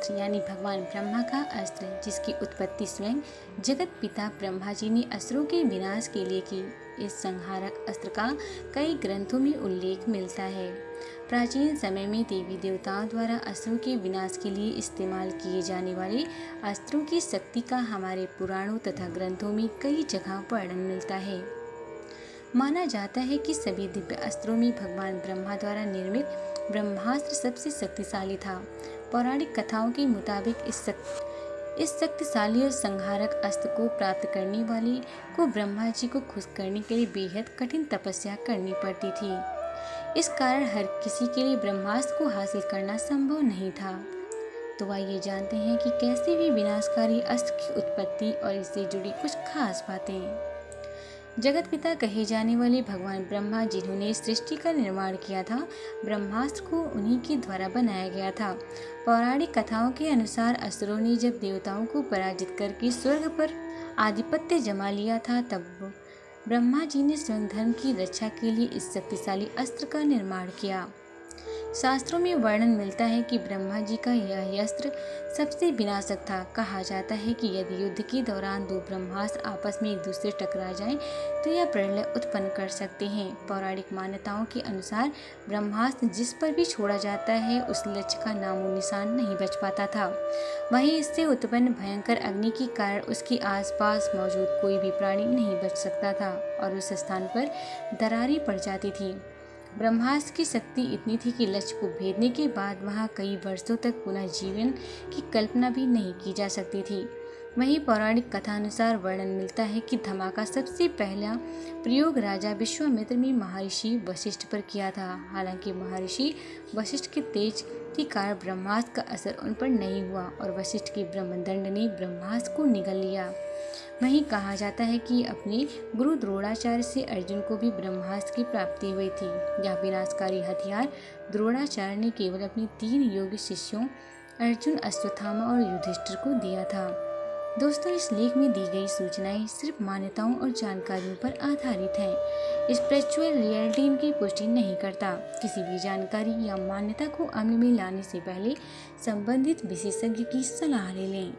अस्त्र यानी भगवान ब्रह्मा का अस्त्र, जिसकी उत्पत्ति स्वयं जगत पिता ब्रह्मा जी ने असुरों के विनाश के लिए की। इस संहारक अस्त्र का कई ग्रंथों में उल्लेख मिलता है। प्राचीन समय में देवी देवताओं द्वारा असुरों के विनाश के लिए इस्तेमाल किए जाने वाले अस्त्रों की शक्ति का हमारे पुराणों तथा ग्रंथों में कई जगहों पर वर्णन मिलता है। माना जाता है कि सभी दिव्य अस्त्रों में भगवान ब्रह्मा द्वारा निर्मित ब्रह्मास्त्र सबसे शक्तिशाली था। पौराणिक कथाओं के मुताबिक इस शक्तिशाली और संहारक अस्त्र को प्राप्त करने वाले को ब्रह्मा जी को खुश करने के लिए बेहद कठिन तपस्या करनी पड़ती थी। इस कारण हर किसी के लिए ब्रह्मास्त्र को हासिल करना संभव नहीं था। तो आइए जानते हैं कि कैसे भी विनाशकारी अस्त्र की उत्पत्ति और इससे जुड़ी कुछ खास बातें। जगत पिता कहे जाने वाले भगवान ब्रह्मा, जिन्होंने सृष्टि का निर्माण किया था, ब्रह्मास्त्र को उन्हीं के द्वारा बनाया गया था। पौराणिक कथाओं के अनुसार असुरों ने जब देवताओं को पराजित करके स्वर्ग पर आधिपत्य जमा लिया था, तब ब्रह्मा जी ने स्वयं धर्म की रक्षा के लिए इस शक्तिशाली अस्त्र का निर्माण किया। शास्त्रों में वर्णन मिलता है कि ब्रह्मा जी का यह अस्त्र सबसे विनाशक था। कहा जाता है कि यदि युद्ध के दौरान दो ब्रह्मास्त्र आपस में एक दूसरे टकरा जाएं, तो यह प्रलय उत्पन्न कर सकते हैं। पौराणिक मान्यताओं के अनुसार ब्रह्मास्त्र जिस पर भी छोड़ा जाता है, उस लक्ष्य का नामो निशान नहीं बच पाता था। वहीं इससे उत्पन्न भयंकर अग्नि के कारण उसके आसपास मौजूद कोई भी प्राणी नहीं बच सकता था और उस स्थान पर दरारें पड़ जाती थी। ब्रह्मास्त्र की शक्ति इतनी थी कि लक्ष्य को भेदने के बाद वहां कई वर्षों तक पुनः जीवन की कल्पना भी नहीं की जा सकती थी। वहीं पौराणिक कथानुसार वर्णन मिलता है कि धमाका सबसे पहला प्रयोग राजा विश्वामित्र ने महर्षि वशिष्ठ पर किया था। हालांकि महर्षि वशिष्ठ के तेज के कारण ब्रह्मास्त्र का असर उन पर नहीं हुआ और वशिष्ठ के ब्रह्मदंड ने ब्रह्मास्त्र को निगल लिया। वहीं कहा जाता है कि अपने गुरु द्रोणाचार्य से अर्जुन को भी ब्रह्मास्त्र की प्राप्ति हुई थी। यह विनाशकारी हथियार द्रोणाचार्य ने केवल अपने 3 योग्य शिष्यों अर्जुन, अश्वत्थामा और युधिष्ठिर को दिया था। दोस्तों, इस लेख में दी गई सूचनाएं सिर्फ मान्यताओं और जानकारियों पर आधारित हैं। स्पिरिचुअल रियलिटी इनकी पुष्टि नहीं करता। किसी भी जानकारी या मान्यता को अमल में लाने से पहले संबंधित विशेषज्ञ की सलाह ले लें।